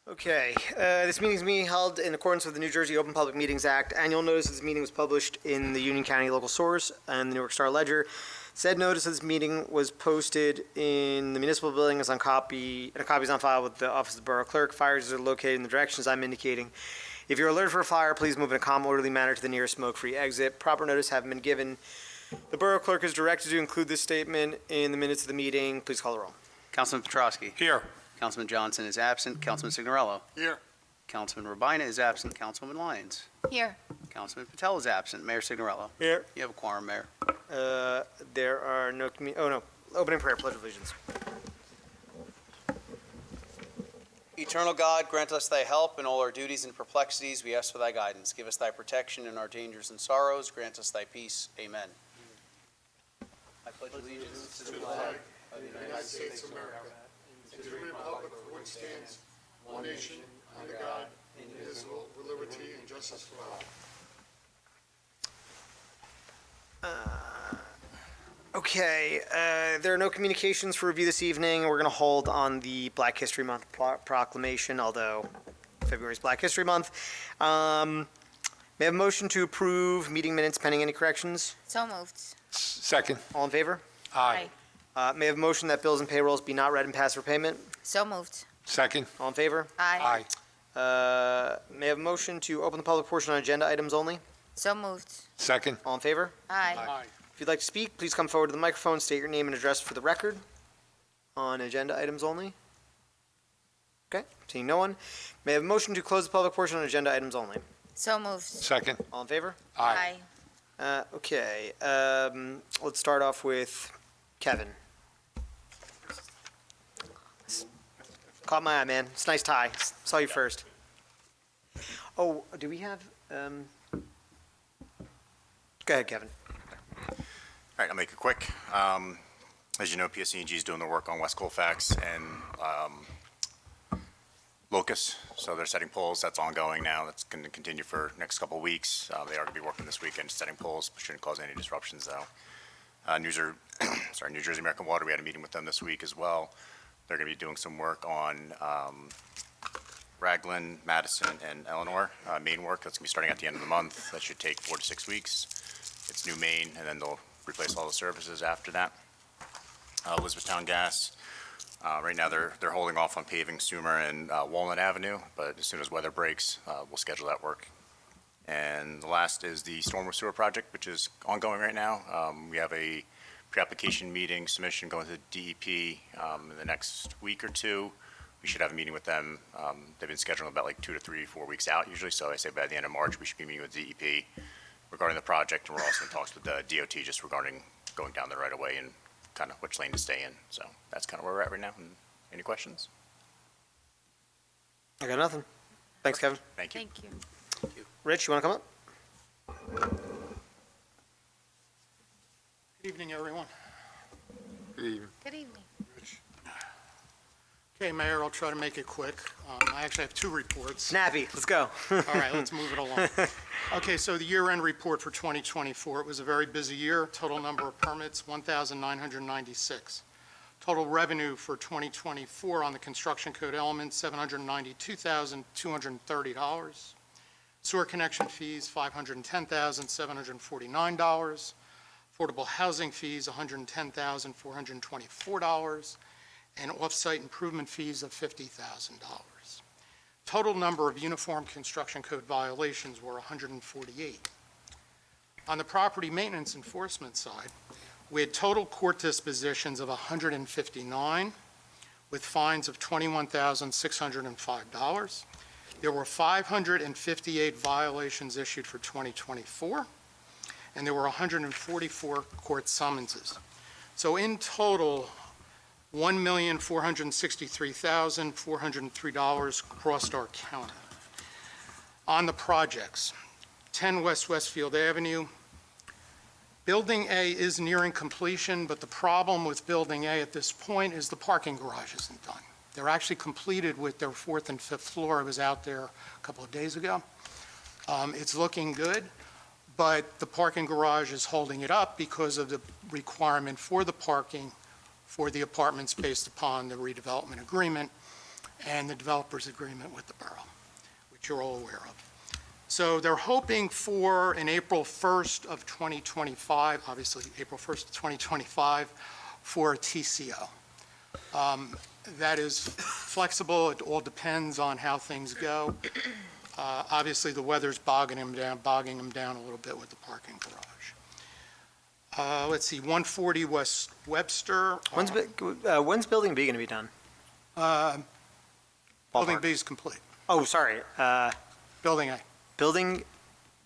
Okay, this meeting is being held in accordance with the New Jersey Open Public Meetings Act. Annual notice of this meeting was published in the Union County Local Source and the Newark Star Ledger. Said notice of this meeting was posted in the municipal building and a copy is on file with the Office of the Borough Clerk. Fires are located in the directions I'm indicating. If you're alerted for a fire, please move in a calm, orderly manner to the nearest smoke-free exit. Proper notice having been given. The Borough Clerk is directed to include this statement in the minutes of the meeting. Please call the roll. Councilman Petrosky. Here. Councilman Johnson is absent. Councilman Signorello. Here. Councilman Rabina is absent. Councilwoman Lyons. Here. Councilman Patel is absent. Mayor Signorello. Here. You have a quorum, Mayor. There are no, opening prayer, pledge of allegiance. Eternal God, grant us thy help in all our duties and perplexities. We ask for thy guidance. Give us thy protection in our dangers and sorrows. Grant us thy peace. Amen. I pledge allegiance to the flag of the United States of America and to the republic for which stands one nation, under God, indivisible, with liberty and justice for all. Okay, there are no communications for review this evening. We're going to hold on the Black History Month proclamation, although February is Black History Month. May I have a motion to approve meeting minutes pending any corrections? So moved. Second. All in favor? Aye. May I have a motion that bills and payrolls be not read and passed for payment? So moved. Second. All in favor? Aye. May I have a motion to open the public portion on agenda items only? So moved. Second. All in favor? Aye. If you'd like to speak, please come forward to the microphone, state your name and address for the record on agenda items only. Okay, seeing no one. May I have a motion to close the public portion on agenda items only? So moved. Second. All in favor? Aye. Okay, let's start off with Kevin. Caught my eye, man. It's a nice tie. Saw you first. Oh, do we have, go ahead, Kevin. All right, I'll make it quick. As you know, PSE&G is doing the work on West Colfax and Locust, so they're setting poles. That's ongoing now. That's going to continue for next couple of weeks. They are going to be working this weekend setting poles, but shouldn't cause any disruptions though. New Jersey American Water, we had a meeting with them this week as well. They're going to be doing some work on Raglan, Madison, and Eleanor, main work. That's going to be starting at the end of the month. That should take 4 to 6 weeks. It's new main, and then they'll replace all the services after that. Elizabethtown Gas, right now they're holding off on paving Sumer and Walnut Avenue, but as soon as weather breaks, we'll schedule that work. And the last is the stormwater sewer project, which is ongoing right now. We have a pre-application meeting submission going to the DEP in the next week or two. We should have a meeting with them. They've been scheduling about like 2 to 3, 4 weeks out usually, so I say by the end of March we should be meeting with DEP regarding the project, and we're also in talks with the DOT just regarding going down the right of way and kind of which lane to stay in. So that's kind of where we're at right now. Any questions? I got nothing. Thanks, Kevin. Thank you. Thank you. Rich, you want to come up? Good evening, everyone. Good evening. Good evening. Okay, Mayor, I'll try to make it quick. I actually have 2 reports. Snappy, let's go. All right, let's move it along. Okay, so the year-end report for 2024, it was a very busy year. Total number of permits, 1,996. Total revenue for 2024 on the construction code element, $792,230. Sewer connection fees, $510,749. Affordable housing fees, $110,424. And off-site improvement fees of $50,000. Total number of uniform construction code violations were 148. On the property maintenance enforcement side, we had total court dispositions of 159 with fines of $21,605. There were 558 violations issued for 2024, and there were 144 court summonses. So in total, $1,463,403 crossed our counter. On the projects, 10 West Westfield Avenue. Building A is nearing completion, but the problem with Building A at this point is the parking garage isn't done. They're actually completed with their 4th and 5th floor. I was out there a couple of days ago. It's looking good, but the parking garage is holding it up because of the requirement for the parking for the apartments based upon the redevelopment agreement. and the developer's agreement with the borough, which you're all aware of. So they're hoping for an April 1st of 2025, obviously April 1st of 2025, for a TCO. That is flexible. It all depends on how things go. Obviously, the weather's bogging them down a little bit with the parking garage. Let's see, 140 West Webster. When's Building B going to be done? Building Ballpark. B is complete. Oh, sorry. Building A. Building,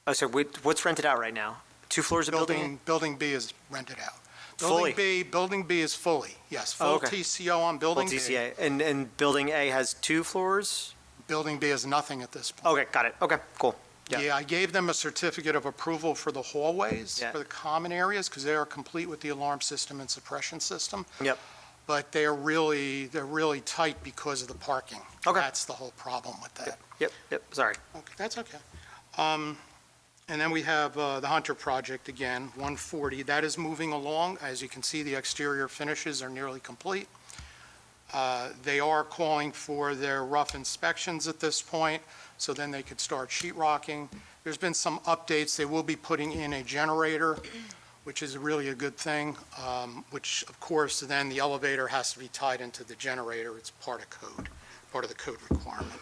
oh, sorry, what's rented out right now? 2 floors of building? Building B is rented out. Fully? Building B is fully, yes. Oh, Full okay. TCO on Well, Building B. TCA. And Building A has 2 floors? Building B is nothing at this point. Okay, got it. Okay, cool. Yeah. Yeah, I gave them a certificate of approval for the hallways, Yeah. for the common areas, because they are complete with the alarm system and suppression system. Yep. But they're really tight because of the parking. Okay. That's the whole problem with that. Yep, sorry. Okay, that's okay. And then we have the Hunter project again, 140. That is moving along. As you can see, the exterior finishes are nearly complete. They are calling for their rough inspections at this point, so then they could start sheetrocking. There's been some updates. They will be putting in a generator, which is really a good thing, which, of course, then the elevator has to be tied into the generator. It's part of the code requirement.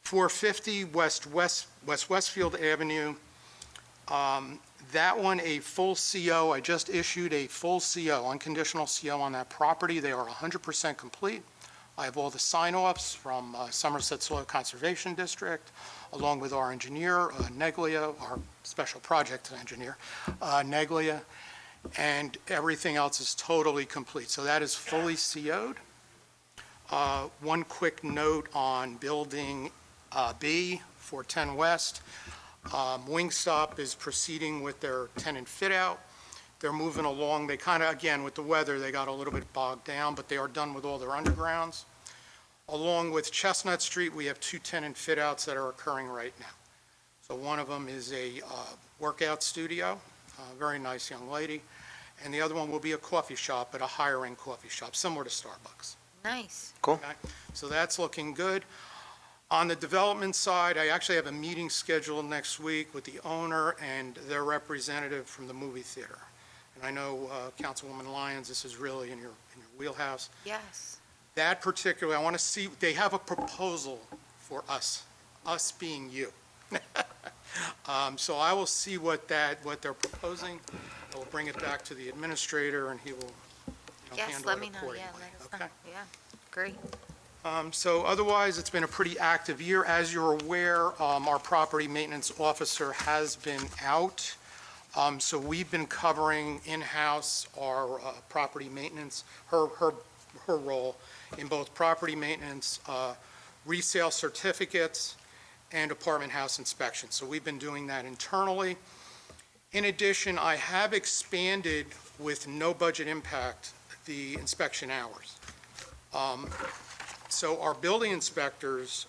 450 West Westfield Avenue, that one, a full CO. I just issued a full CO, unconditional CO on that property. They are 100% complete. I have all the sign-offs from Somerset Soil Conservation District, along with our engineer, Neglia, our special project engineer, Neglia, and everything else is totally complete. So that is fully CO'd. One quick note on Building B, 410 West. Wingstop is proceeding with their tenant fit-out. They're moving along. They kind of, again, with the weather, they got a little bit bogged down, but they are done with all their undergrounds. Along with Chestnut Street, we have 2 tenant fit-outs that are occurring right now. So one of them is a workout studio, a very nice young lady, and the other one will be a coffee shop, but a higher-end coffee shop, similar to Starbucks. Nice. Cool. Okay? So that's looking good. On the development side, I actually have a meeting scheduled next week with the owner and their representative from the movie theater. And I know, Councilwoman Lyons, this is really in your wheelhouse. Yes. That particular, I want to see, they have a proposal for us being you. So I will see what they're proposing. I will bring it back to the administrator, and he will, Yes, handle let it me know. Yeah, accordingly. let us know. Okay? Yeah, great. So otherwise, it's been a pretty active year. As you're aware, our property maintenance officer has been out. So we've been covering in-house our property maintenance, her role in both property maintenance, resale certificates, and apartment house inspections. So we've been doing that internally. In addition, I have expanded with no budget impact the inspection hours. So our building inspections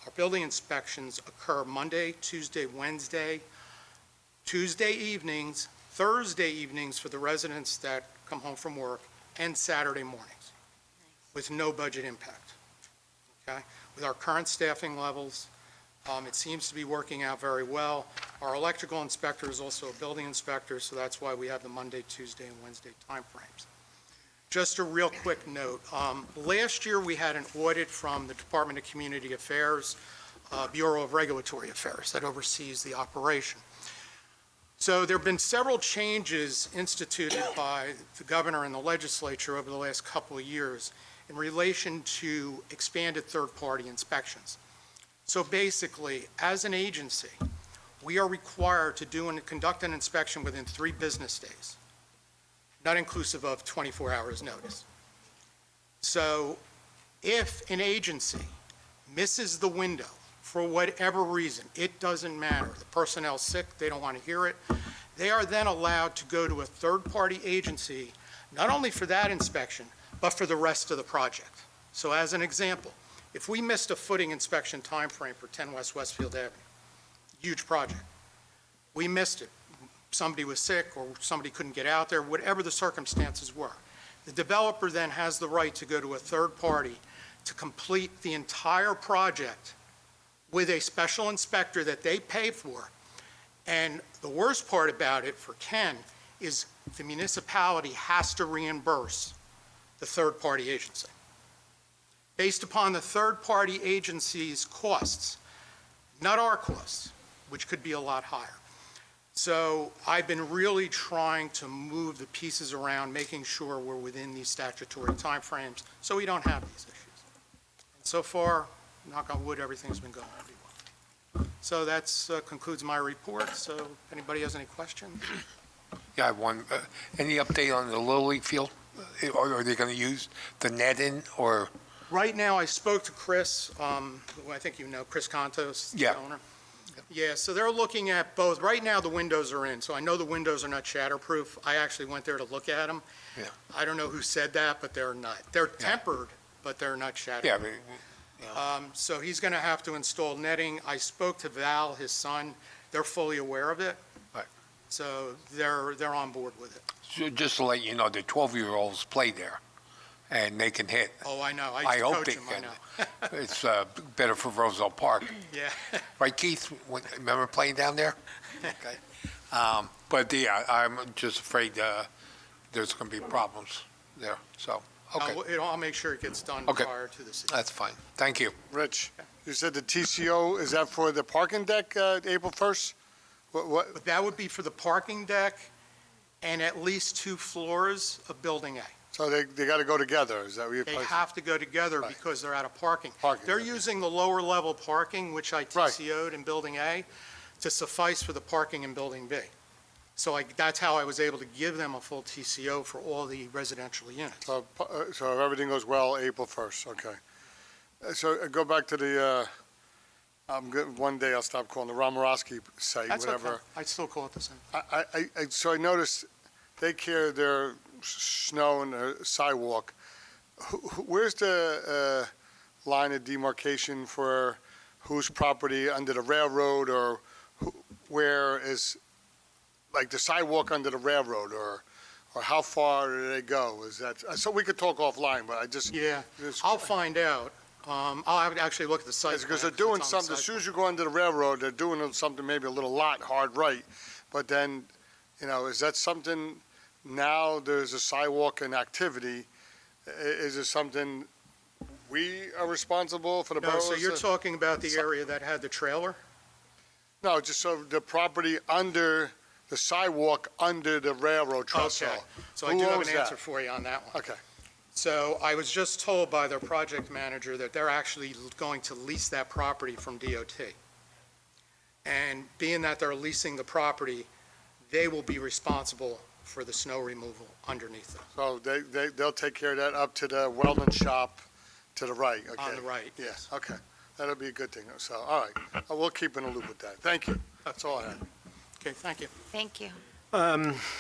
occur Monday, Tuesday, Wednesday, Tuesday evenings, Thursday evenings for the residents that come home from work, and Saturday mornings, with no budget impact. Okay? With our current staffing levels, it seems to be working out very well. Our electrical inspector is also a building inspector, so that's why we have the Monday, Tuesday, and Wednesday timeframes. Just a real quick note. Last year, we had an audit from the Department of Community Affairs, Bureau of Regulatory Affairs, that oversees the operation. So there have been several changes instituted by the governor and the legislature over the last couple of years in relation to expanded third-party inspections. So basically, as an agency, we are required to conduct an inspection within 3 business days, not inclusive of 24 hours notice. So if an agency misses the window for whatever reason, it doesn't matter. The personnel's sick, they don't want to hear it. They are then allowed to go to a third-party agency, not only for that inspection, but for the rest of the project. So as an example, if we missed a footing inspection timeframe for 10 West Westfield Avenue, huge project, we missed it. Somebody was sick or somebody couldn't get out there, whatever the circumstances were. The developer then has the right to go to a third party to complete the entire project with a special inspector that they pay for. And the worst part about it for Ken is the municipality has to reimburse the third-party agency. Based upon the third-party agency's costs, not our costs, which could be a lot higher. So I've been really trying to move the pieces around, making sure we're within these statutory timeframes, so we don't have these issues. And so far, knock on wood, everything's been going pretty well. So that concludes my report, so if anybody has any questions? Yeah, I have one. Any update on the Little League field? Or are they going to use the netting or? Right now, I spoke to Chris, who I think you know, Chris Contos, the Yeah. owner. Yeah, so they're looking at both. Right now, the windows are in, so I know the windows are not shatterproof. I actually went there to look at them. Yeah. I don't know who said that, but they're not. They're tempered, but they're not shatterproof. Yeah, I mean, So he's going to have to install netting. I spoke to Val, his son. They're fully aware of it. Right. So they're on board with it. so just to let you know, the 12-year-olds play there, and they can hit. Oh, I know. I I used to hope coach they him, I can. know. It's better for Roselle Park. Yeah. Right, Keith? Remember playing down there? Okay. But yeah, I'm just afraid there's going to be problems there, so, okay, I'll make sure it gets done Okay. prior to the season. that's fine. Thank you. Rich, you said the TCO, is that for the parking deck, April 1st? What, But that would be for the parking deck and at least 2 floors of Building A. so they got to go together, is that what you're? They have to go together Right. because they're out of parking. Parking, They're yeah. using the lower level parking, which I Right. TCO'd in Building A, to suffice for the parking in Building B. So that's how I was able to give them a full TCO for all the residential units. So if everything goes well, April 1st, okay. So go back to the, one day I'll stop calling the Romarowski site, That's whatever. okay. I'd still call it the same. So I noticed they clear their snow and their sidewalk. Where's the line of demarcation for whose property under the railroad, or where is, like, the sidewalk under the railroad, or how far do they go? Is that, so we could talk offline, but I just. Yeah, just- I'll find out. I'll actually look at the site. Because plan, they're doing it's on the something, as site soon as you go under the railroad, they're doing something maybe a little lot hard right. But then, is that something, now there's a sidewalk and activity, is it something we are responsible for the plan. boroughs? No, so you're talking about the area that had the trailer? No, just so the property under, the sidewalk under the railroad trestle. Okay, so I Who do have owns an that? answer for you on that one. Okay, So I was just told by their project manager that they're actually going to lease that property from DOT. And being that they're leasing the property, they will be responsible for the snow removal underneath it, so they'll take care of that up to the welding shop to the right, okay? on the right. Yeah, okay. That'll be a good thing, so, all right. We'll keep in the loop with that. Thank you. That's all I had. Okay, thank you. Thank you.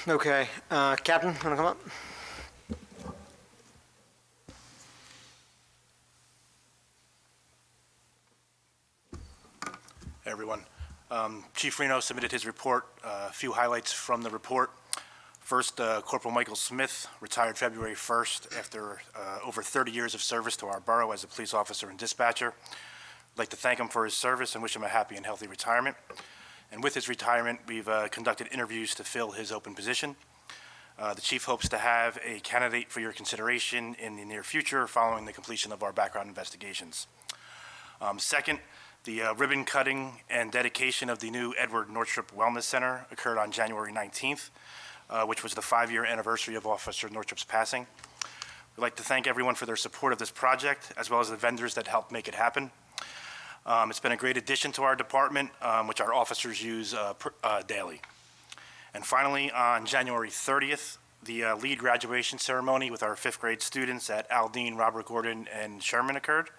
Okay, Captain, want to come up? Hey, everyone. Chief Reno submitted his report, a few highlights from the report. First, Corporal Michael Smith retired February 1st after over 30 years of service to our borough as a police officer and dispatcher. I'd like to thank him for his service and wish him a happy and healthy retirement. And with his retirement, we've conducted interviews to fill his open position. The chief hopes to have a candidate for your consideration in the near future following the completion of our background investigations. Second, the ribbon cutting and dedication of the new Edward Northrop Wellness Center occurred on January 19th, which was the 5-year anniversary of Officer Northrop's passing. We'd like to thank everyone for their support of this project, as well as the vendors that helped make it happen. It's been a great addition to our department, which our officers use daily. And finally, on January 30th, the lead graduation ceremony with our 5th grade students at Aldine, Robert Gordon, and Sherman occurred.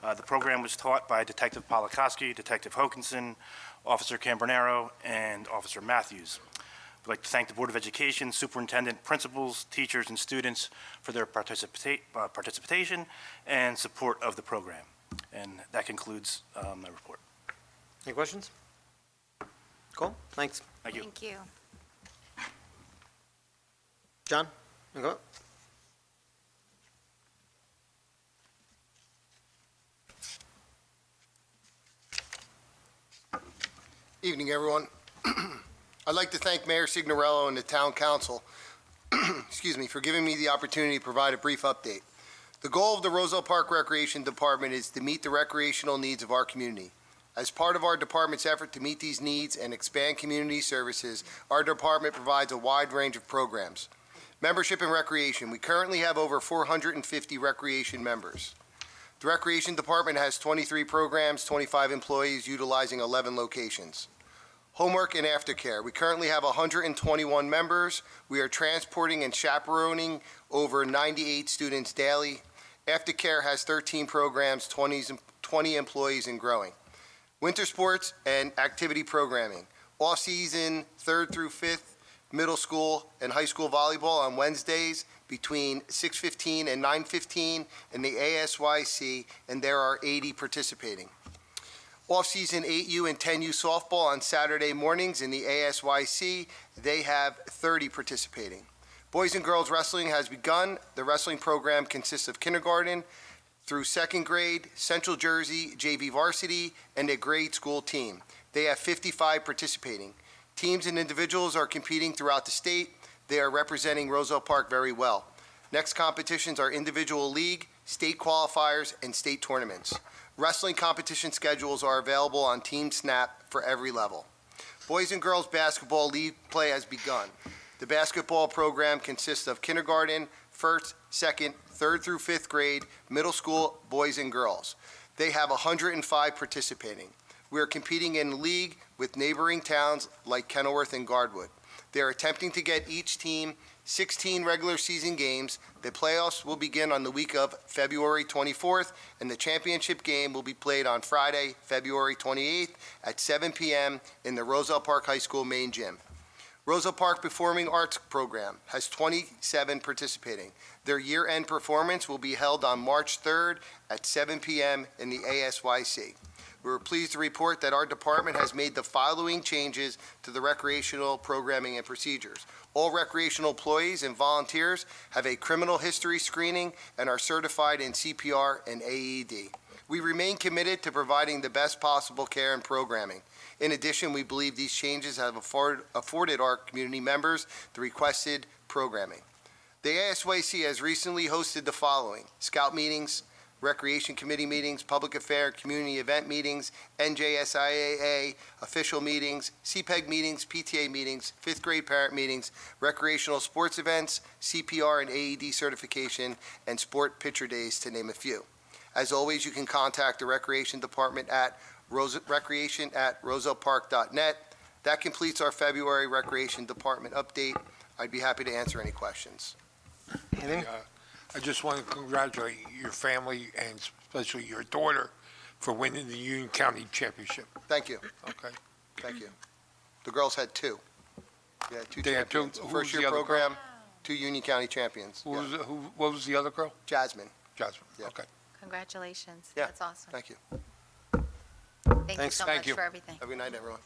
The program was taught by Detective Polakowski, Detective Hokinson, Officer Cambronero, and Officer Matthews. We'd like to thank the Board of Education, superintendent, principals, teachers, and students for their participation and support of the program. And that concludes my report. Any questions? Cool, thanks. Thank you. Thank you. John, you go up? Evening, everyone. I'd like to thank Mayor Signorello and the Town Council, excuse me, for giving me the opportunity to provide a brief update. The goal of the Roselle Park Recreation Department is to meet the recreational needs of our community. As part of our department's effort to meet these needs and expand community services, our department provides a wide range of programs. Membership and recreation. We currently have over 450 recreation members. The Recreation Department has 23 programs, 25 employees utilizing 11 locations. Homework and aftercare. We currently have 121 members. We are transporting and chaperoning over 98 students daily. Aftercare has 13 programs, 20 employees and growing. Winter sports and activity programming. Off-season 3rd through 5th, middle school and high school volleyball on Wednesdays between 6:15 and 9:15 in the ASYC, and there are 80 participating. Off-season 8U and 10U softball on Saturday mornings in the ASYC. They have 30 participating. Boys and girls wrestling has begun. The wrestling program consists of kindergarten through 2nd grade, Central Jersey, JV varsity, and a grade school team. They have 55 participating. Teams and individuals are competing throughout the state. They are representing Roselle Park very well. Next competitions are individual league, state qualifiers, and state tournaments. Wrestling competition schedules are available on Team Snap for every level. Boys and girls basketball league play has begun. The basketball program consists of kindergarten, 1st, 2nd, 3rd through 5th grade, middle school, boys and girls. They have 105 participating. We are competing in league with neighboring towns like Kenilworth and Guardwood. They are attempting to get each team 16 regular season games. The playoffs will begin on the week of February 24th, and the championship game will be played on Friday, February 28th at 7 p.m. in the Roselle Park High School main gym. Roselle Park Performing Arts Program has 27 participating. Their year-end performance will be held on March 3rd at 7 p.m. in the ASYC. We are pleased to report that our department has made the following changes to the recreational programming and procedures. All recreational employees and volunteers have a criminal history screening and are certified in CPR and AED. We remain committed to providing the best possible care and programming. In addition, we believe these changes have afforded our community members the requested programming. The ASYC has recently hosted the following: Scout meetings, Recreation Committee meetings, Public Affairs, Community Event meetings, NJSIAA official meetings, CPEG meetings, PTA meetings, 5th grade parent meetings, recreational sports events, CPR and AED certification, and sport pitcher days, to name a few. As always, you can contact the Recreation Department at recreation@rosellepark.net. That completes our February Recreation Department update. I'd be happy to answer any questions. Anything? I just want to congratulate your family and especially your daughter for winning the Union County Championship. Thank you. Okay. Thank you. The girls had two. Yeah, two They had two? champions. Who was First the year other girl? program, 2 Union County champions. Who Yeah. was, what was the other girl? Jasmine, Jasmine. Yeah. Okay. Congratulations. Yeah. That's awesome. thank you. Thank you Thanks. so Thank much you. for everything. Have a good night, everyone.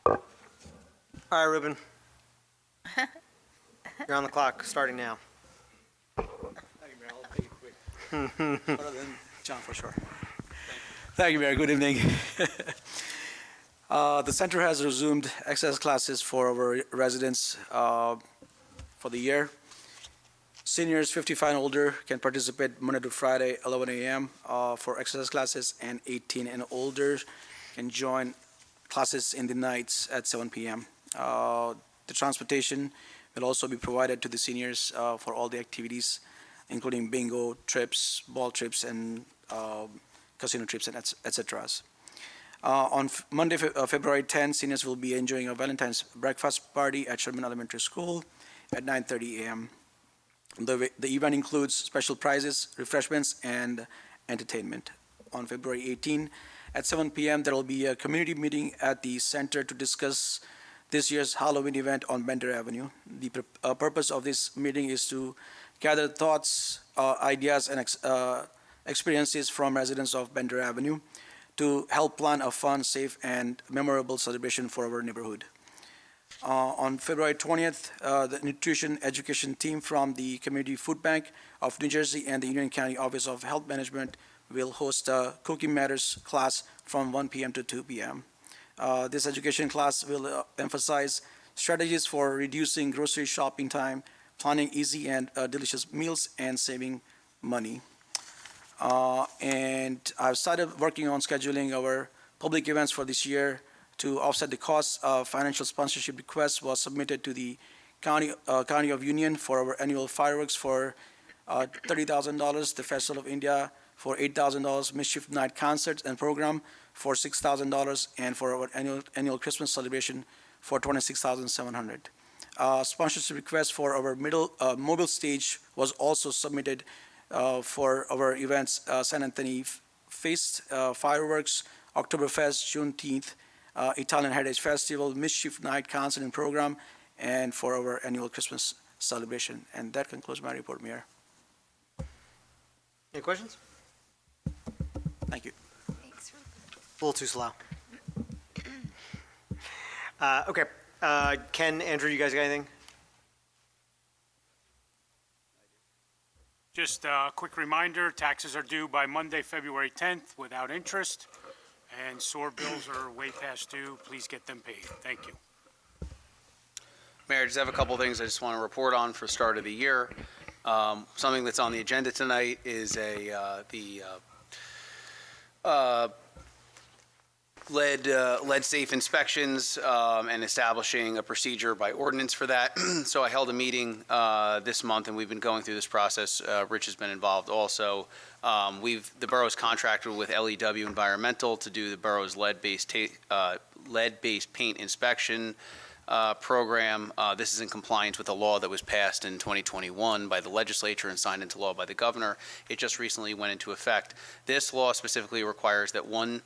All right, Ruben. You're on the clock, starting now. Thank you, Mayor. I'll take it quick. Other than John, for sure. Thank you, Mayor. Good evening. The center has resumed access classes for our residents for the year. Seniors 55 and older can participate Monday to Friday, 11 a.m. For exercise classes, and 18 and older can join classes in the nights at 7 p.m. The transportation will also be provided to the seniors for all the activities, including bingo trips, ball trips, and casino trips, and et cetera. On Monday, February 10, seniors will be enjoying a Valentine's breakfast party at Sherman Elementary School at 9:30 a.m. The event includes special prizes, refreshments, and entertainment. On February 18, at 7 p.m., there will be a community meeting at the center to discuss this year's Halloween event on Bender Avenue. The purpose of this meeting is to gather thoughts, ideas, and experiences from residents of Bender Avenue to help plan a fun, safe, and memorable celebration for our neighborhood. On February 20th, the nutrition education team from the Community Food Bank of New Jersey and the Union County Office of Health Management will host a Cooking Matters class from 1 p.m. to 2 p.m. This education class will emphasize strategies for reducing grocery shopping time, planning easy and delicious meals, and saving money. And I've started working on scheduling our public events for this year to offset the costs. Financial sponsorship request was submitted to the County of Union for our annual fireworks for $30,000, the Festival of India for $8,000, Mischief Night concerts and program for $6,000, and for our annual Christmas celebration for $26,700. Sponsorship request for our mobile stage was also submitted for our events, San Anthony Feast, fireworks, Oktoberfest, Juneteenth, Italian Heritage Festival, Mischief Night concert and program, and for our annual Christmas celebration. And that concludes my report, Mayor. Any questions? Thank you. Thanks. A little too slow. Okay. Ken, Andrew, you guys got anything? Just a quick reminder, taxes are due by Monday, February 10th without interest, and sewer bills are way past due. Please get them paid. Thank you. Mayor, I just have a couple things I just want to report on for start of the year. Something that's on the agenda tonight is lead safe inspections and establishing a procedure by ordinance for that. So I held a meeting this month, and we've been going through this process. Rich has been involved also. The borough's contracted with LEW Environmental to do the borough's lead-based paint inspection program. This is in compliance with a law that was passed in 2021 by the legislature and signed into law by the governor. It just recently went into effect. This law specifically requires that one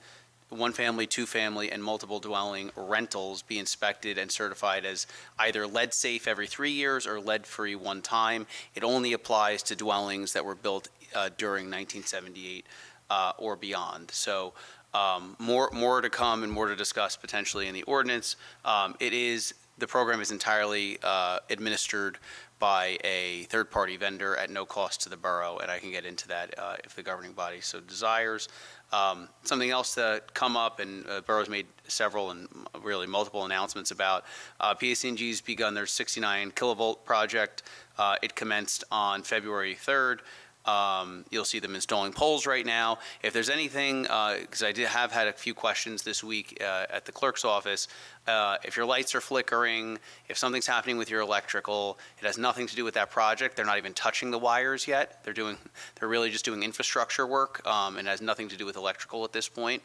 family, two family, and multiple dwelling rentals be inspected and certified as either lead safe every 3 years or lead free one time. It only applies to dwellings that were built during 1978 or beyond. So more to come and more to discuss potentially in the ordinance. The program is entirely administered by a third-party vendor at no cost to the borough, and I can get into that if the governing body so desires. Something else to come up, and borough's made several and really multiple announcements about. PSE&G's begun their 69 kilovolt project. It commenced on February 3rd. You'll see them installing poles right now. If there's anything, because I have had a few questions this week at the clerk's office, if your lights are flickering, if something's happening with your electrical, it has nothing to do with that project. They're not even touching the wires yet. They're really just doing infrastructure work, and has nothing to do with electrical at this point.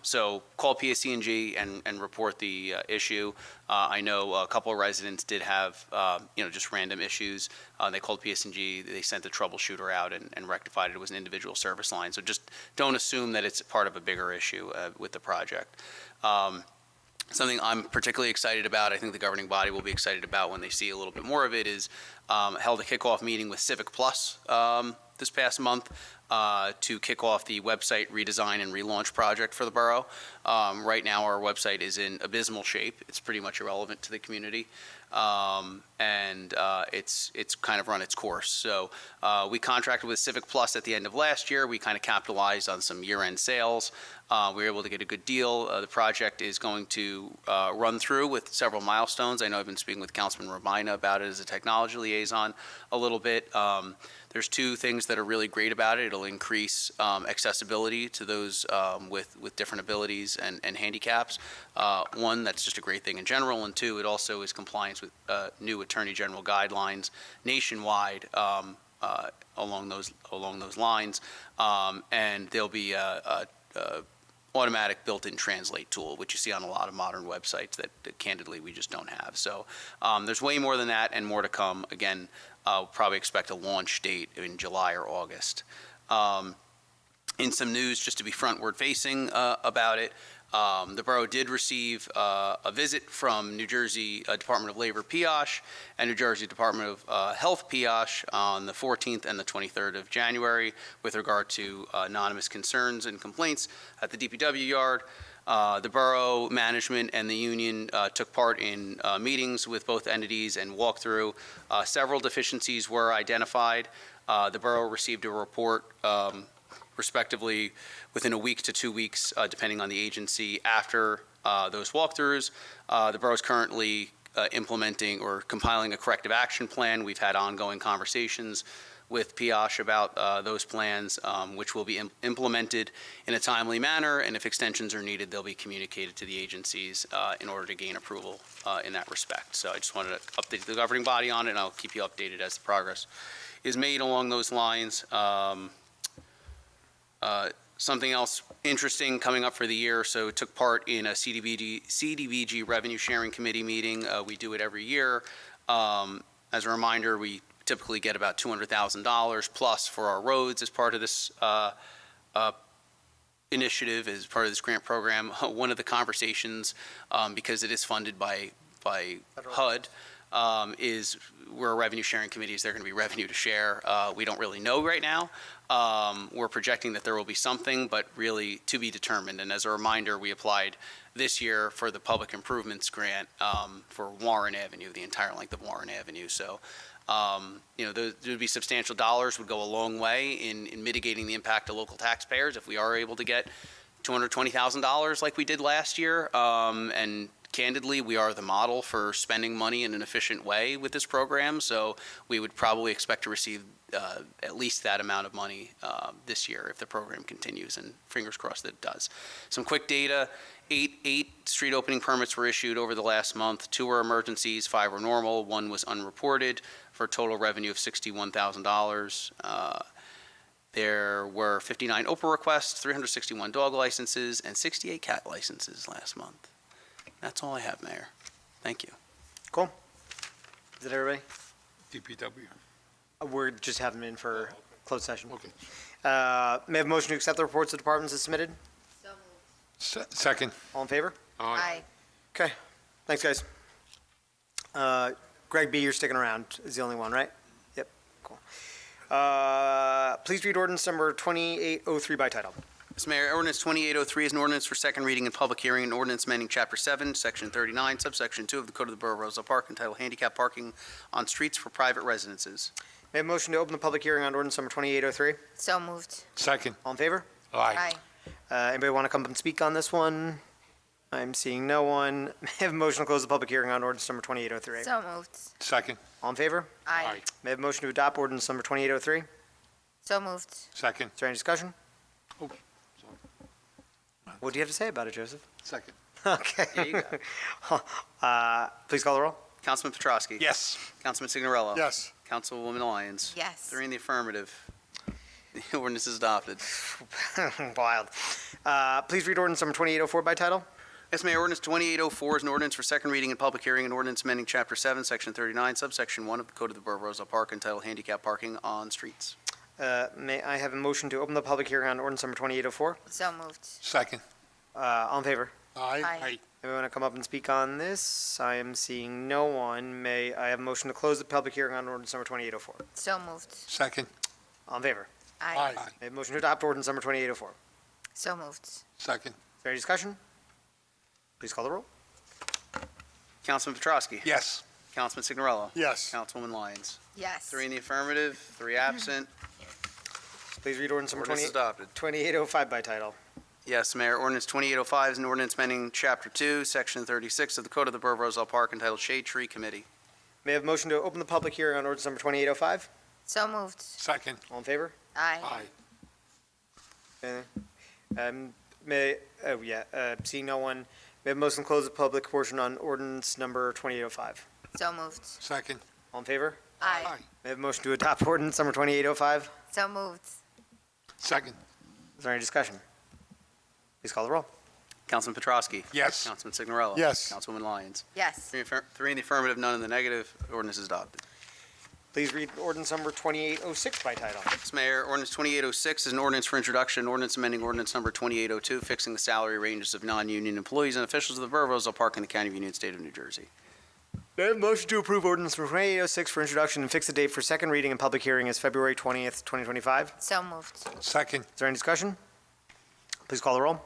So call PSE&G and report the issue. I know a couple of residents did have, just random issues. They called PSE&G. They sent the troubleshooter out and rectified it. It was an individual service line. So just don't assume that it's part of a bigger issue with the project. Something I'm particularly excited about, I think the governing body will be excited about when they see a little bit more of it, is held a kickoff meeting with Civic Plus this past month to kick off the website redesign and relaunch project for the borough. Right now, our website is in abysmal shape. It's pretty much irrelevant to the community. It's kind of run its course. So we contracted with Civic Plus at the end of last year. We kind of capitalized on some year-end sales. We were able to get a good deal. The project is going to run through with several milestones. I know I've been speaking with Councilman Rabina about it as a technology liaison a little bit. There's two things that are really great about it. It'll increase accessibility to those with different abilities and handicaps. One, that's just a great thing in general, and two, it also is compliance with new Attorney General guidelines nationwide along those lines. And there'll be a automatic built-in translate tool, which you see on a lot of modern websites that candidly we just don't have. So there's way more than that and more to come. Again, I'll probably expect a launch date in July or August. In some news, just to be frontward-facing about it, the borough did receive a visit from New Jersey Department of Labor PIOSH and New Jersey Department of Health PIOSH on the 14th and the 23rd of January with regard to anonymous concerns and complaints at the DPW yard. The borough management and the union took part in meetings with both entities and walked through. Several deficiencies were identified. The borough received a report respectively within a week to 2 weeks, depending on the agency. After those walkthroughs, the borough is currently implementing or compiling a corrective action plan. We've had ongoing conversations with PIOSH about those plans, which will be implemented in a timely manner, and if extensions are needed, they'll be communicated to the agencies in order to gain approval in that respect. So I just wanted to update the governing body on it, and I'll keep you updated as the progress is made along those lines. Something else interesting coming up for the year, so took part in a CDBG Revenue Sharing Committee meeting. We do it every year. As a reminder, we typically get about $200,000 plus for our roads as part of this initiative, as part of this grant program. One of the conversations, because it is funded by HUD, is we're a revenue sharing committee. Is there going to be revenue to share? We don't really know right now. We're projecting that there will be something, but really to be determined. And as a reminder, we applied this year for the public improvements grant for Warren Avenue, the entire length of Warren Avenue. So, there would be substantial dollars, would go a long way in mitigating the impact to local taxpayers if we are able to get $220,000 like we did last year. And candidly, we are the model for spending money in an efficient way with this program, so we would probably expect to receive at least that amount of money this year if the program continues, and fingers crossed that it does. Some quick data: eight street opening permits were issued over the last month. 2 were emergencies, 5 were normal, 1 was unreported, for a total revenue of $61,000. There were 59 OPA requests, 361 dog licenses, and 68 cat licenses last month. That's all I have, Mayor. Thank you. Cool. Is that everybody? DPW. We're just having them in for closed session. Okay. May I have a motion to accept the reports of departments as submitted? So moved. Second. All in favor? Aye. Okay. Thanks, guys. Greg B., you're sticking around, is the only one, right? Yep, cool. Please read ordinance number 2803 by title. Mr. Mayor, ordinance 2803 is an ordinance for second reading and public hearing, an ordinance amending Chapter 7, Section 39, Subsection 2 of the Code of the Borough of Roselle Park entitled Handicap Parking on Streets for Private Residences. May I have a motion to open the public hearing on ordinance number 2803? So moved. Second. All in favor? Aye. Anybody want to come up and speak on this one? I'm seeing no one. May I have a motion to close the public hearing on ordinance number 2803? So moved. Second. All in favor? Aye. May I have a motion to adopt ordinance number 2803? Is So moved. Second. there any discussion? Oh, What do you have to say about it, Joseph? Second. Okay. There you go. Please call the roll. Councilman Petrosky. Yes. Councilman Signorello. Yes. Councilwoman Lyons. Yes. 3 in the affirmative. The ordinance is adopted. Wild. Please read ordinance number 2804 by title. Yes, Mayor, ordinance 2804 is an ordinance for second reading and public hearing, an ordinance amending Chapter 7, Section 39, Subsection 1 of the Code of the Borough of Roselle Park entitled Handicap Parking on Streets. May I have a motion to open the public hearing on ordinance number 2804? So moved. Second. All in favor? Aye. Aye. Anyone want to come up and speak on this? I am seeing no one. May I have a motion to close the public hearing on ordinance number 2804? So moved. Second. All in favor? Aye. May I have a motion to adopt ordinance number 2804? Is So moved. Second. there any discussion? Please call the roll. Councilman Petrosky. Yes. Councilman Signorello. Yes. Councilwoman Lyons. Yes. 3 in the affirmative, 3 absent. Please read ordinance number Ordinance is adopted. 2805 by title. Yes, Mayor, ordinance 2805 is an ordinance amending Chapter 2, Section 36 of the Code of the Borough of Roselle Park entitled Shade Tree Committee. May I have a motion to open the public hearing on ordinance number 2805? So moved. Second. All in favor? Aye. Aye. Seeing no one, may I have a motion to close the public portion on ordinance number 2805? So moved. Second. All in favor? Aye. May I have a motion to adopt ordinance number 2805? So moved. Second. Is there any discussion? Please call the roll. Councilman Petrosky. Yes. Councilman Signorello. Yes. Councilwoman Lyons. Yes. 3 in the affirmative, none in the negative. Ordinance is adopted. Please read ordinance number 2806 by title. Yes, Mayor, ordinance 2806 is an ordinance for introduction, an ordinance amending ordinance number 2802, fixing the salary ranges of non-union employees and officials of the Borough of Roselle Park and the County of Union, State of New Jersey. May I have a motion to approve ordinance number 2806 for introduction and fix the date for second reading and public hearing as February 20th, 2025? So moved. Second. Is there any discussion? Please call the roll.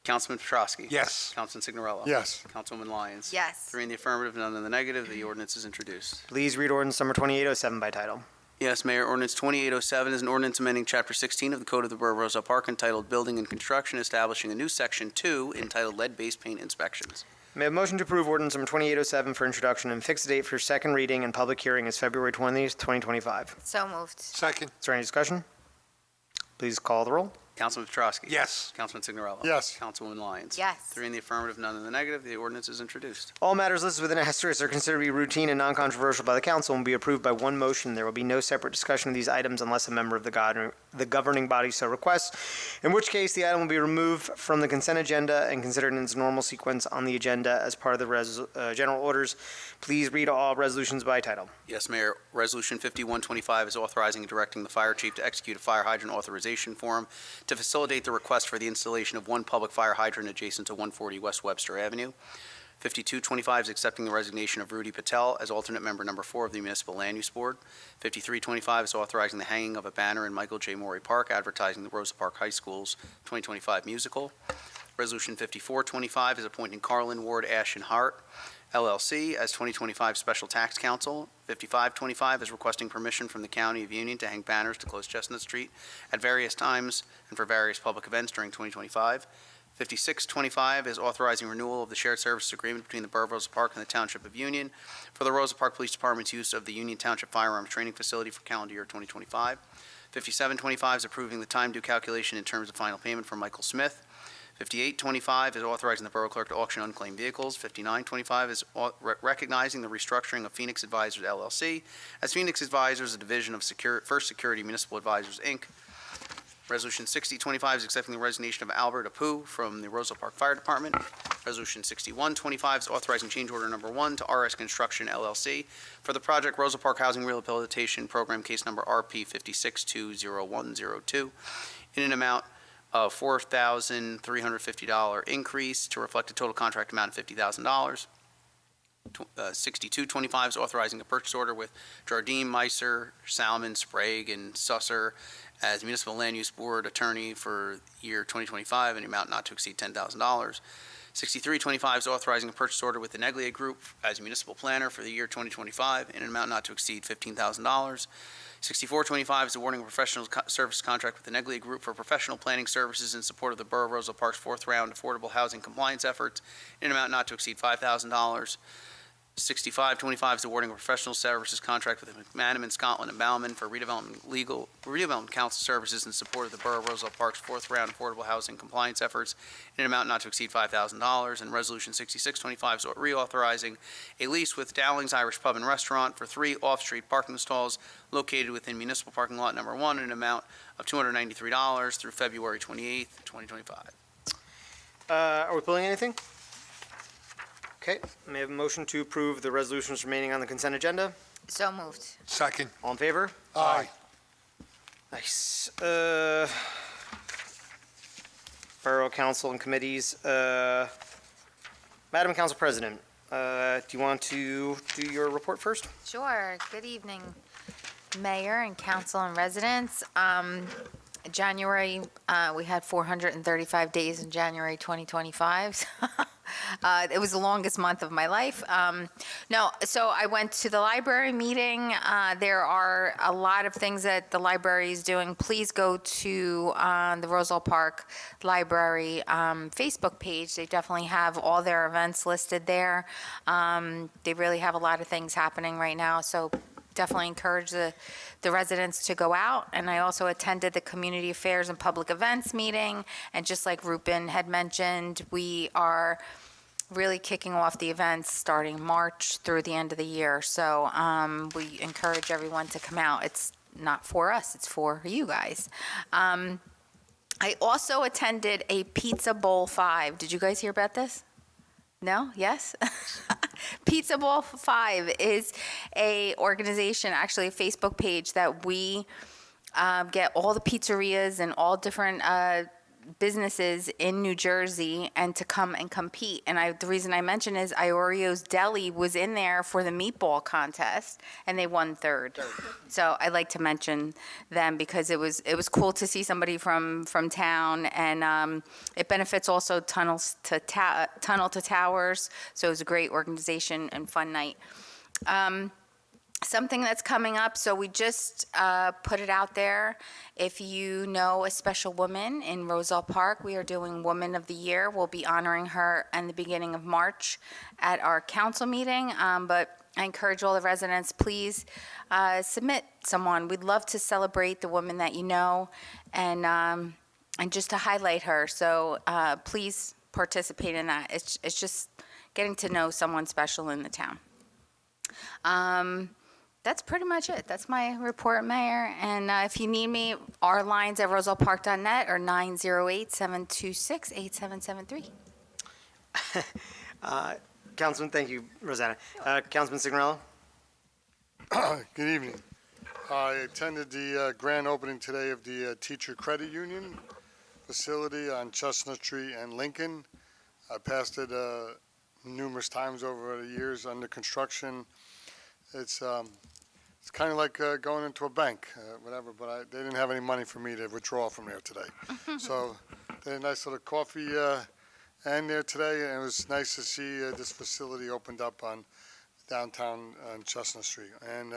Councilman Petrosky. Yes. Councilman Signorello. Yes. Councilwoman Lyons. Yes. 3 in the affirmative, none in the negative. The ordinance is introduced. Please read ordinance number 2807 by title. Yes, Mayor. Ordinance 2807 is an ordinance amending Chapter 16 of the Code of the Borough of Roselle Park entitled Building and Construction, establishing a new Section 2 entitled Lead-Based Paint Inspections. May I have a motion to approve ordinance number 2807 for introduction and fix the date for second reading and public hearing as February 20th, 2025? So moved. Second. Is there any discussion? Please call the roll. Councilman Petrowski. Yes. Councilman Signorello. Yes. Councilwoman Lyons. Yes. 3 in the affirmative, none in the negative. The ordinance is introduced. All matters listed with an asterisk are considered to be routine and non-controversial by the council and will be approved by one motion. There will be no separate discussion of these items unless a member of the governing body so requests, in which case the item will be removed from the consent agenda and considered in its normal sequence on the agenda as part of the general orders. Please read all resolutions by title. Yes, Mayor. Resolution 5125 is authorizing and directing the fire chief to execute a fire hydrant authorization form to facilitate the request for the installation of one public fire hydrant adjacent to 140 West Webster Avenue. 5225 is accepting the resignation of Rudy Patel as alternate member number 4 of the Municipal Land Use Board. 5325 is authorizing the hanging of a banner in Michael J. Morey Park advertising the Rosa Park High School's 2025 musical. Resolution 5425 is appointing Carlin Ward Ashen Hart, LLC, as 2025 Special Tax Counsel. 5525 is requesting permission from the County of Union to hang banners to close Chestnut Street at various times and for various public events during 2025. 5625 is authorizing renewal of the shared services agreement between the Borough of Rosa Park and the Township of Union for the Rosa Park Police Department's use of the Union Township Firearms Training Facility for calendar year 2025. 5725 is approving the time due calculation in terms of final payment for Michael Smith. 5825 is authorizing the Borough Clerk to auction unclaimed vehicles. 5925 is recognizing the restructuring of Phoenix Advisors LLC as Phoenix Advisors, a division of First Security Municipal Advisors, Inc. Resolution 6025 is accepting the resignation of Albert Apu from the Roselle Park Fire Department. Resolution 6125 is authorizing change order number 1 to RS Construction LLC for the project Roselle Park Housing Rehabilitation Program, case number RP 56-20102, in an amount of $4,350 increase to reflect a total contract amount of $50,000. 6225 is authorizing a purchase order with Jardine, Meiser, Salmon, Sprague, and Susser as Municipal Land Use Board attorney for year 2025 in an amount not to exceed $10,000. 6325 is authorizing a purchase order with the Neglia Group as municipal planner for the year 2025 in an amount not to exceed $15,000. 6425 is awarding a professional service contract with the Neglia Group for professional planning services in support of the Borough of Roselle Park's 4th round affordable housing compliance efforts in an amount not to exceed $5,000. 6525 is awarding a professional services contract with McManaman, Scotland, and Bauman for redevelopment council services in support of the Borough of Roselle Park's 4th round affordable housing compliance efforts in an amount not to exceed $5,000. And Resolution 6625 is reauthorizing a lease with Dowling's Irish Pub and Restaurant for 3 off-street parking stalls located within municipal parking lot number 1 in an amount of $293 through February 28th, 2025. Are we pulling anything? Okay, may I have a motion to approve the resolutions remaining on the consent agenda? So moved. Second. All in favor? Aye. Nice. Borough Council and committees. Madam Council President, do you want to do your report first? Sure. Good evening, Mayor and council and residents. January, we had 435 days in January 2025. It was the longest month of my life. So I went to the library meeting. There are a lot of things that the library is doing. Please go to the Roselle Park Library Facebook page. They definitely have all their events listed there. They really have a lot of things happening right now, so definitely encourage the residents to go out. And I also attended the Community Affairs and Public Events meeting. And just like Rupen had mentioned, we are really kicking off the events starting March through the end of the year. So we encourage everyone to come out. It's not for us, it's for you guys. I also attended a Pizza Bowl 5. Did you guys hear about this? No? Yes? Pizza Bowl 5 is a organization, actually a Facebook page that we get all the pizzerias and all different businesses in New Jersey and to come and compete. And the reason I mention is Iorio's Deli was in there for the meatball contest and they won third. So I like to mention them because it was cool to see somebody from town, and it benefits also Tunnel to Towers. So it was a great organization and fun night. something that's coming up, so we just put it out there. If you know a special woman in Roselle Park, we are doing Woman of the Year. We'll be honoring her in the beginning of March at our council meeting. But I encourage all the residents, please submit someone. We'd love to celebrate the woman that you know and just to highlight her. So please participate in that. It's just getting to know someone special in the town. That's pretty much it. That's my report, Mayor. And if you need me, our lines at rosellepark.net are 908-726-8773. Councilman, thank you, Rosanna. Councilman Signorello? Good evening. I attended the grand opening today of the Teacher Credit Union facility on Chestnut Street and Lincoln. I passed it numerous times over the years under construction. It's kind of like going into a bank, whatever, but they didn't have any money for me to withdraw from there today. So they had a nice little coffee and there today, and it was nice to see this facility opened up on downtown on Chestnut Street. And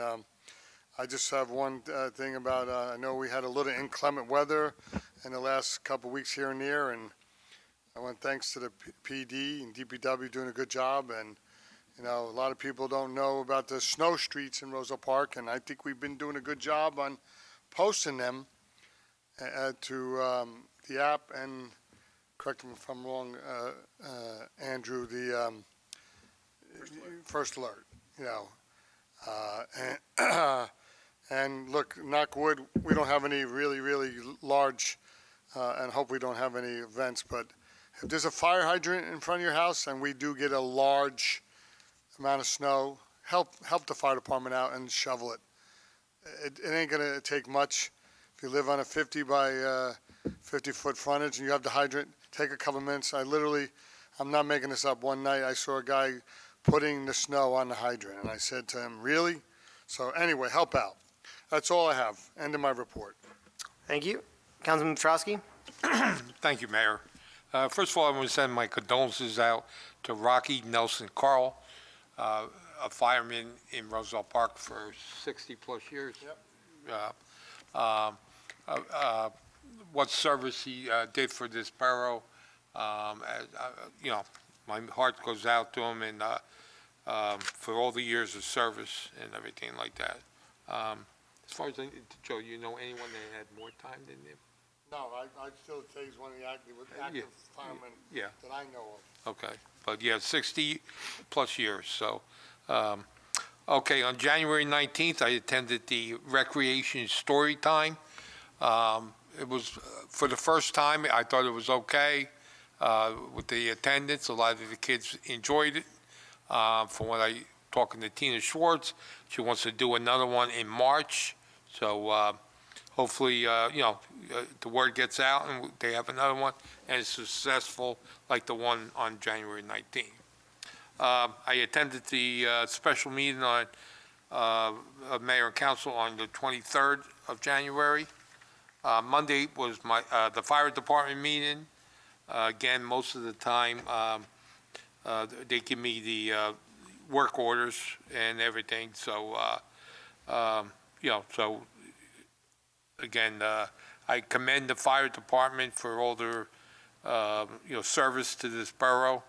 I just have one thing about, I know we had a little inclement weather in the last couple of weeks here and there, and I want thanks to the PD and DPW doing a good job. And you know, a lot of people don't know about the snow streets in Roselle Park, and I think we've been doing a good job on posting them to the app and, correct me if I'm wrong, Andrew, the first alert, you know. And look, knock wood, we don't have any really large, and hope we don't have any events, but if there's a fire hydrant in front of your house and we do get a large amount of snow, help the fire department out and shovel it. It ain't gonna take much. If you live on a 50 by 50-foot frontage and you have the hydrant, take a couple minutes. I'm not making this up. One night I saw a guy putting the snow on the hydrant, and I said to him, really? So anyway, help out. That's all I have. End of my report. Thank you. Councilman Petrowski? Thank you, Mayor. First of all, I want to send my condolences out to Rocky Nelson Carl, a fireman in Roselle Park for 60-plus years. Yep. What service he did for this borough, you know, my heart goes out to him, and for all the years of service and everything like that. As far as, Joe, you know anyone that had more time than him? No, I'd still say he's one of the active firemen Yeah. that I know of. Okay, but yeah, 60-plus years, so. Okay, on January 19th, I attended the Recreation Story Time. It was, for the first time, I thought it was okay with the attendance. A lot of the kids enjoyed it. From what I talking to Tina Schwartz, she wants to do another one in March. So hopefully, you know, the word gets out and they have another one and it's successful like the one on January 19th. I attended the special meeting on of Mayor and Council on the 23rd of January. Monday was the fire department meeting. Again, most of the time, they give me the work orders and everything. So, you know, so again, I commend the fire department for all their, you know, service to this borough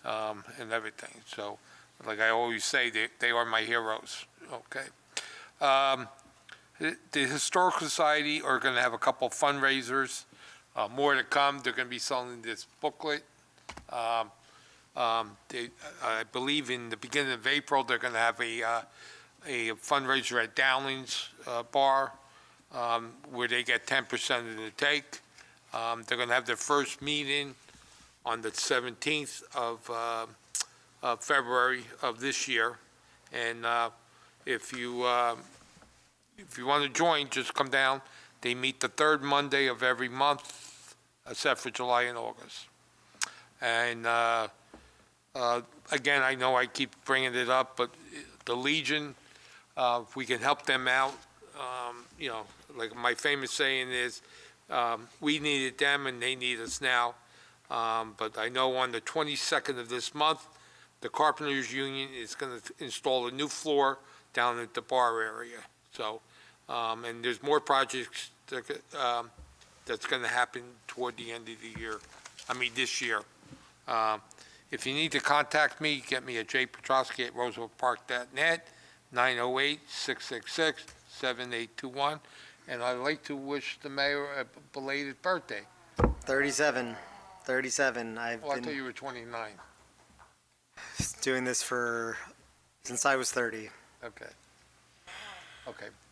and everything. So, like I always say, they are my heroes. Okay. The Historical Society are going to have a couple fundraisers. More to come. They're going to be selling this booklet. I believe in the beginning of April, they're going to have a fundraiser at Dowling's Bar, where they get 10% of the take. They're going to have their first meeting on the 17th of February of this year. And if you want to join, just come down. They meet the third Monday of every month, except for July and August. And again, I know I keep bringing it up, but the Legion, if we can help them out, you know, like my famous saying is, we needed them and they need us now. But I know on the 22nd of this month, the Carpenters Union is going to install a new floor down at the bar area. So, and there's more projects that's going to happen toward the end of the year, this year. If you need to contact me, get me at jpetrosky@rooseveltpark.net, 908-666-7821. And I'd like to wish the mayor a belated birthday. 37. I've Well, I thought been you were 29. doing this since I was 30. Okay.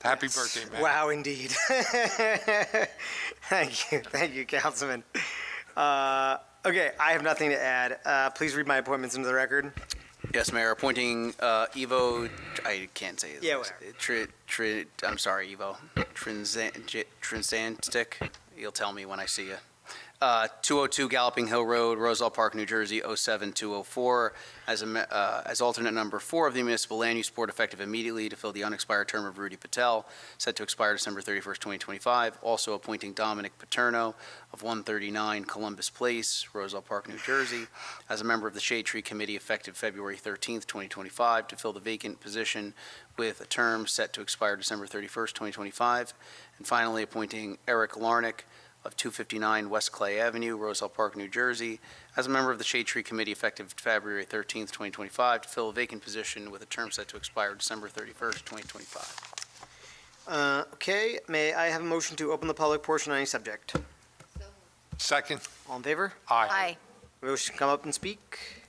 Happy Yes. birthday, man. Wow, indeed. Thank you, Councilman. Okay, I have nothing to add. Please read my appointments into the record. Yes, Mayor, appointing Evo, I can't say it. Yeah, whatever. I'm sorry, Evo. Transantic, you'll tell me when I see you. 202 Galloping Hill Road, Roselle Park, New Jersey, 07204, as alternate number 4 of the Municipal Land Use Board, effective immediately to fill the unexpired term of Rudy Patel, set to expire December 31st, 2025. Also appointing Dominic Paterno of 139 Columbus Place, Roselle Park, New Jersey, as a member of the Shade Tree Committee, effective February 13th, 2025, to fill the vacant position with a term set to expire December 31st, 2025. And finally, appointing Eric Larnick of 259 West Clay Avenue, Roselle Park, New Jersey, as a member of the Shade Tree Committee, effective February 13th, 2025, to fill a vacant position with a term set to expire December 31st, 2025. Okay, may I have a motion to open the public portion on any subject? Second? All in favor? Aye. Motion to come up and speak?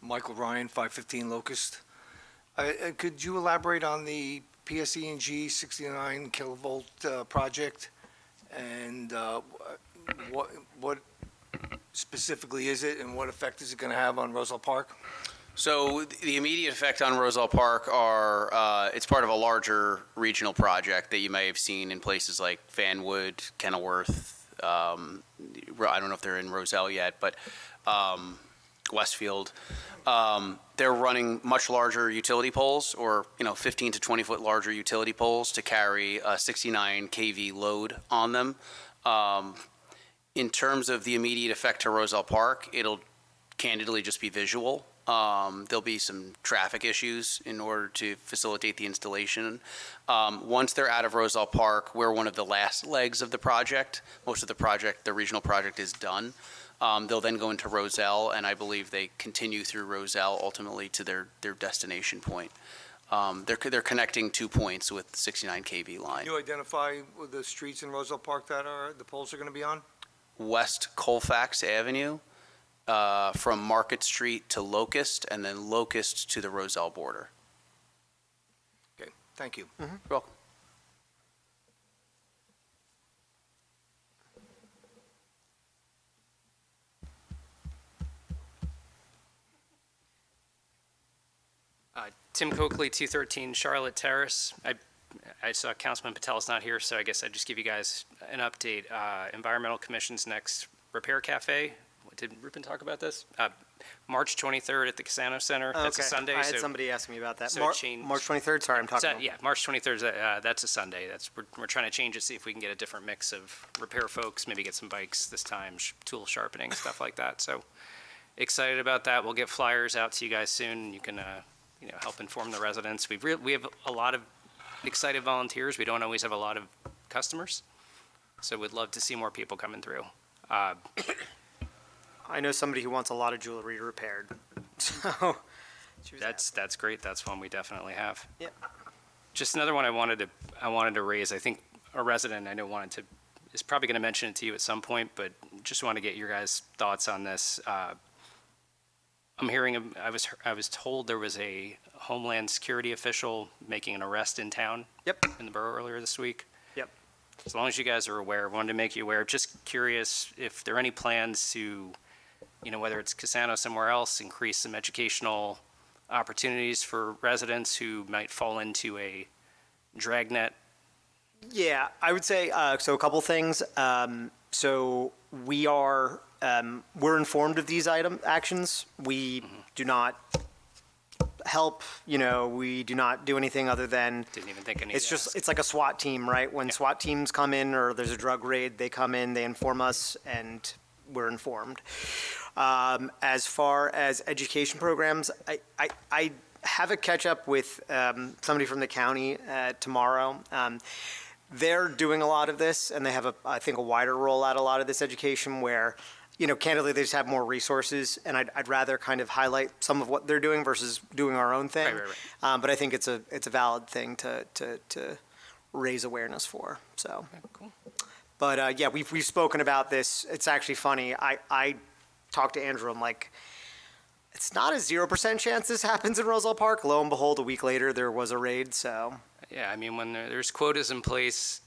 Michael Ryan, 515 Locust. Could you elaborate on the PSE&G 69 kilovolt project? And what specifically is it, and what effect is it going to have on Roselle Park? So the immediate effect on Roselle Park it's part of a larger regional project that you may have seen in places like Fanwood, Kenilworth. I don't know if they're in Roselle yet, but Westfield. They're running much larger utility poles, or 15 to 20 foot larger utility poles to carry a 69 kV load on them. In terms of the immediate effect to Roselle Park, it'll candidly just be visual. There'll be some traffic issues in order to facilitate the installation. Once they're out of Roselle Park, we're one of the last legs of the project. Most of the regional project is done. They'll then go into Roselle, and I believe they continue through Roselle ultimately to their destination point. They're connecting 2 points with the 69 kV line. Can you identify the streets in Roselle Park that the poles are going to be on? West Colfax Avenue, from Market Street to Locust, and then Locust to the Roselle border. Okay, thank you. You're welcome. Tim Coakley, 213 Charlotte Terrace. I saw Councilman Patel's not here, so I guess I'd just give you guys an update. Environmental Commission's next repair cafe. Did Rupen talk about this? March 23rd at the Casano Center. That's a Okay, Sunday. I had so- somebody ask me about that. so it changed. March 23rd, sorry, I'm talking about. Yeah, March 23rd, that's a Sunday. We're trying to change it, see if we can get a different mix of repair folks, maybe get some bikes this time, tool sharpening, stuff like that. So excited about that. We'll get flyers out to you guys soon. You can, help inform the residents. We have a lot of excited volunteers. We don't always have a lot of customers. So we'd love to see more people coming through. I know somebody who wants a lot of jewelry repaired, so. she was That's great. That's one we definitely have. Yep. Just another one I wanted to raise. I think a resident I know is probably going to mention it to you at some point, but just want to get your guys' thoughts on this. I'm hearing, I was told there was a Homeland Security official making an arrest in town. Yep. In the borough earlier this week. Yep. As long as you guys are aware, wanted to make you aware. Just curious if there are any plans to, whether it's Casano somewhere else, increase some educational opportunities for residents who might fall into a dragnet. Yeah, I would say, so a couple things. So we are, we're informed of these actions. We do not help. We do not do anything other than, Didn't even think any. it's like a SWAT team, right? When SWAT teams come in or there's a drug raid, they come in, they inform us, and we're informed. As far as education programs, I have a catch-up with somebody from the county tomorrow. They're doing a lot of this, and they have, I think, a wider rollout, a lot of this education where, candidly, they just have more resources, and I'd rather kind of highlight some of what they're doing versus doing our own thing. Right. But I think it's a valid thing to raise awareness for, so. Okay, cool. But, yeah, we've spoken about this. It's actually funny. I talked to Andrew, I'm like, it's not a 0% chance this happens in Roselle Park. Lo and behold, a week later, there was a raid, so Yeah, I mean, when there's quotas in place,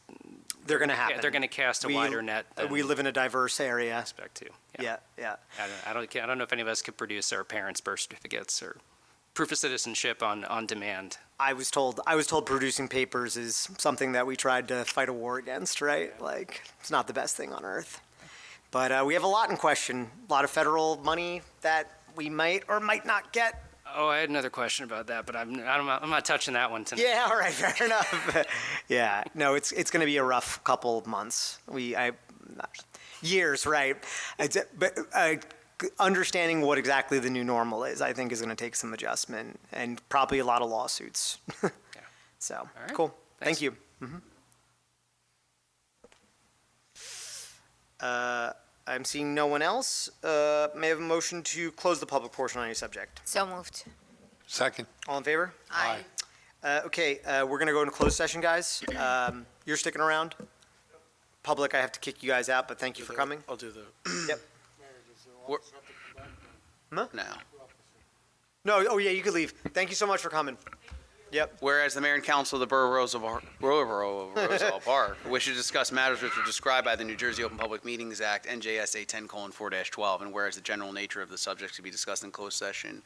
they're going to happen. yeah, they're going to cast a wider net than We live in a diverse area. expect to. Yeah. I don't know if any of us could produce our parents' birth certificates or proof of citizenship on demand. I was told producing papers is something that we tried to fight a war against, right? Like, it's not the best thing on earth. But we have a lot in question, a lot of federal money that we might or might not get. Oh, I had another question about that, but I'm not touching that one tonight. Yeah, all right, fair enough. Yeah, no, it's going to be a rough couple of months. Years, right? But understanding what exactly the new normal is, I think, is going to take some adjustment and probably a lot of lawsuits. So, right. cool. Thanks. Thank you. I'm seeing no one else. May I have a motion to close the public portion on any subject? So moved. Second. All in favor? Aye. Okay, we're going to go into closed session, guys. You're sticking around? Public, I have to kick you guys out, but thank you for coming. I'll do the. Yep. Now. No, oh yeah, you could leave. Thank you so much for coming. Yep. Whereas the mayor and council of the Borough of Roselle Park wish to discuss matters which are described by the New Jersey Open Public Meetings Act, NJSA 10:4-12, and whereas the general nature of the subjects to be discussed in closed session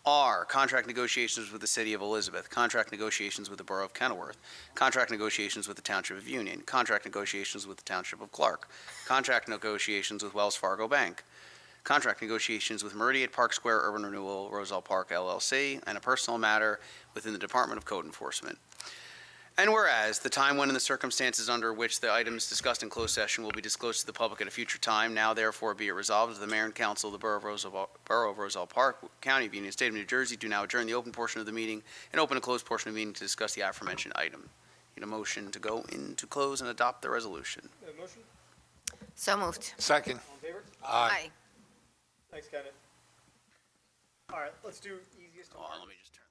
are contract negotiations with the City of Elizabeth, contract negotiations with the Borough of Kenilworth, contract negotiations with the Township of Union, contract negotiations with the Township of Clark, contract negotiations with Wells Fargo Bank, contract negotiations with Meridian Park Square Urban Renewal Roselle Park LLC, and a personal matter within the Department of Code Enforcement. And whereas the time when and the circumstances under which the items discussed in closed session will be disclosed to the public at a future time, now therefore be it resolved that the mayor and council of the Borough of Roselle Park, County of Union, State of New Jersey, do now adjourn the open portion of the meeting and open a closed portion of the meeting to discuss the aforementioned item. Need a motion to go into close and adopt the resolution. Motion? So moved. Second. All in favor? Aye. Thanks, Kenneth. All right, let's do easiest to Hold on, let me just turn.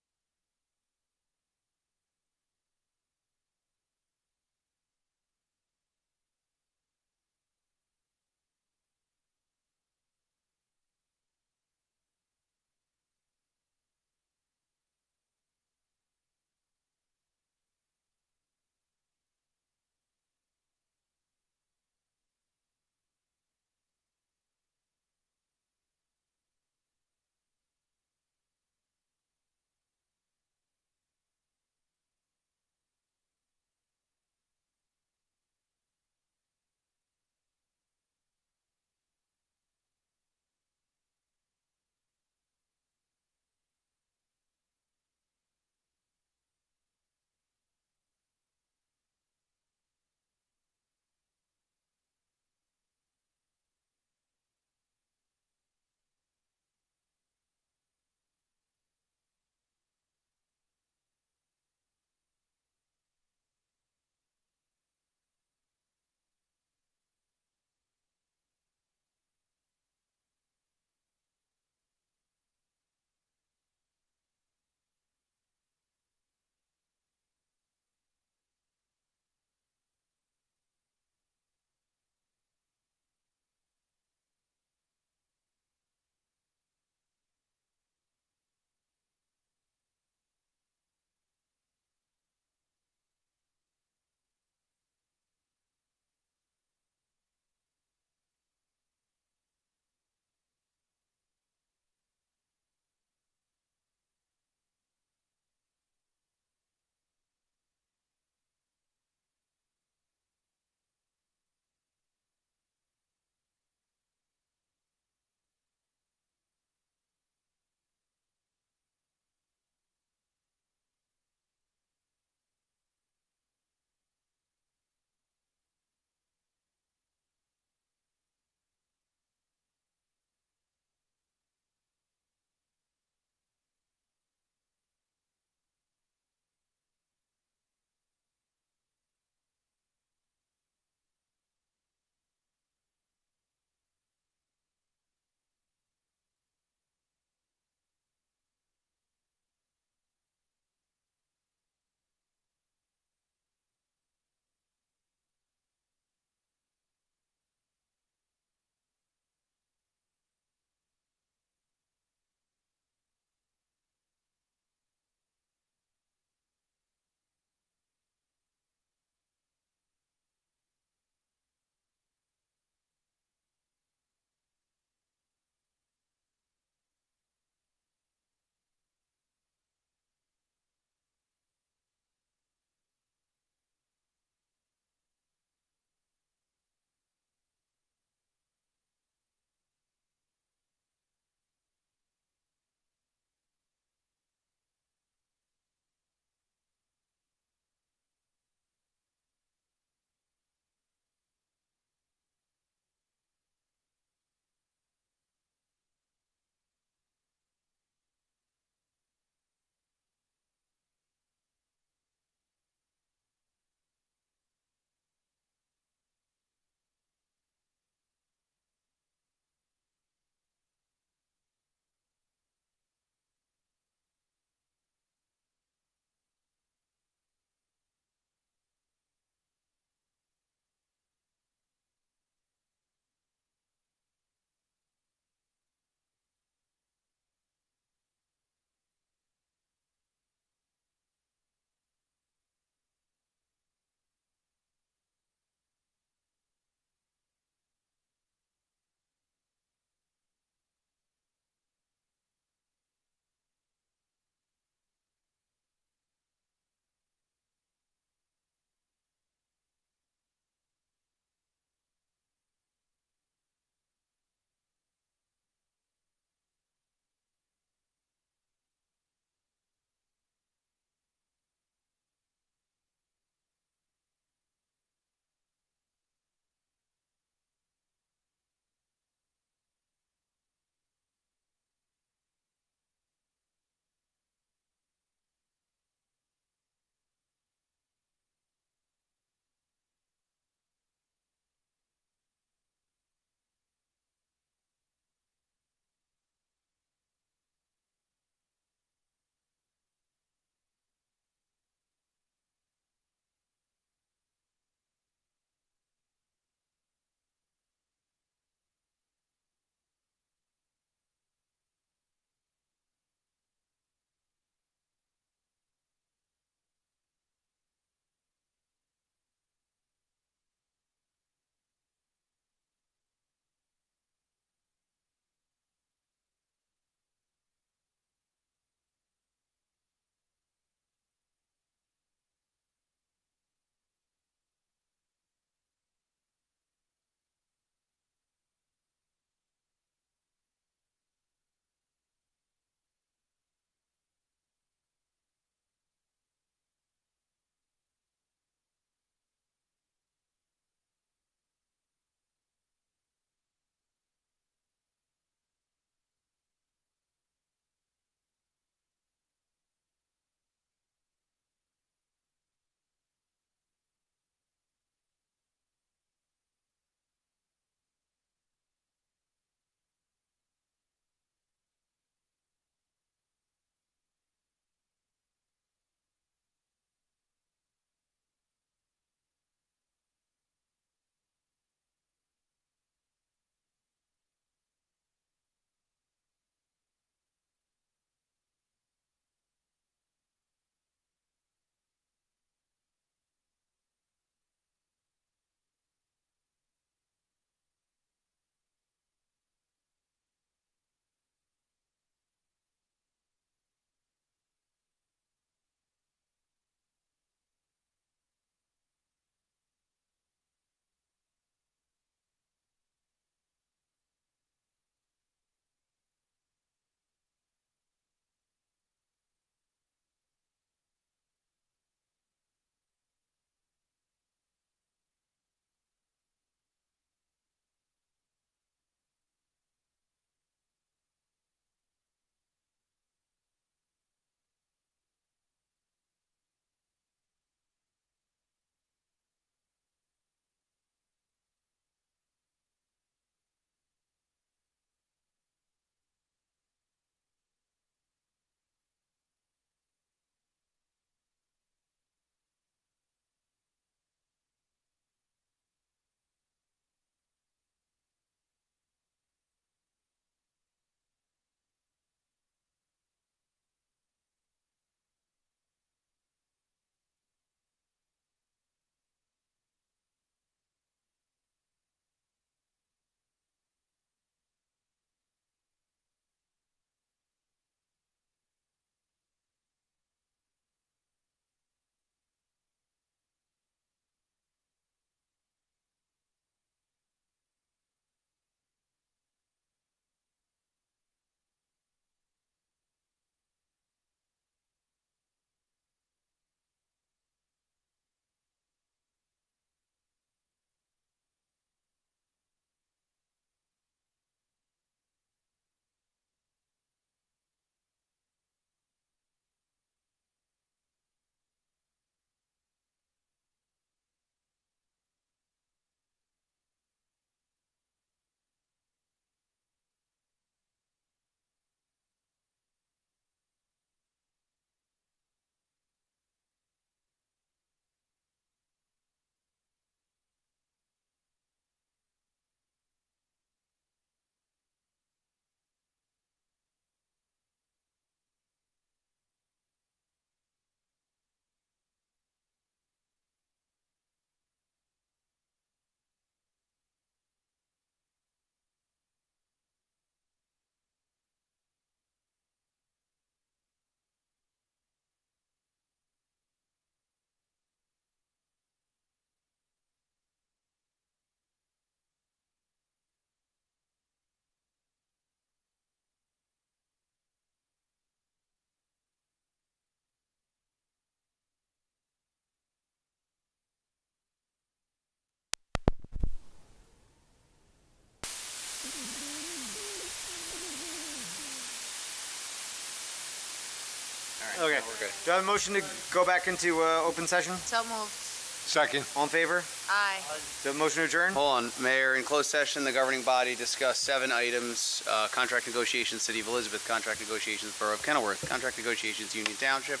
Do I have a motion to go back into open session? So moved. Second. All in favor? Aye. Do I have a motion to adjourn? Hold on, Mayor, in closed session, the governing body discussed 7 items, contract negotiations, City of Elizabeth, contract negotiations, Borough of Kenilworth, contract negotiations, Union Township,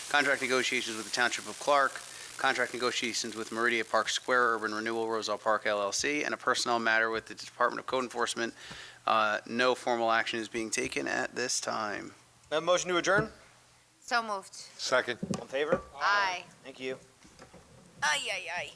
contract negotiations with the Township of Clark, contract negotiations with Meridia Park Square Urban Renewal Roselle Park LLC, and a personnel matter with the Department of Code Enforcement. No formal action is being taken at this time. Do I have a motion to adjourn? So moved. Second. All in favor? Aye. Thank you. Aye, aye, aye.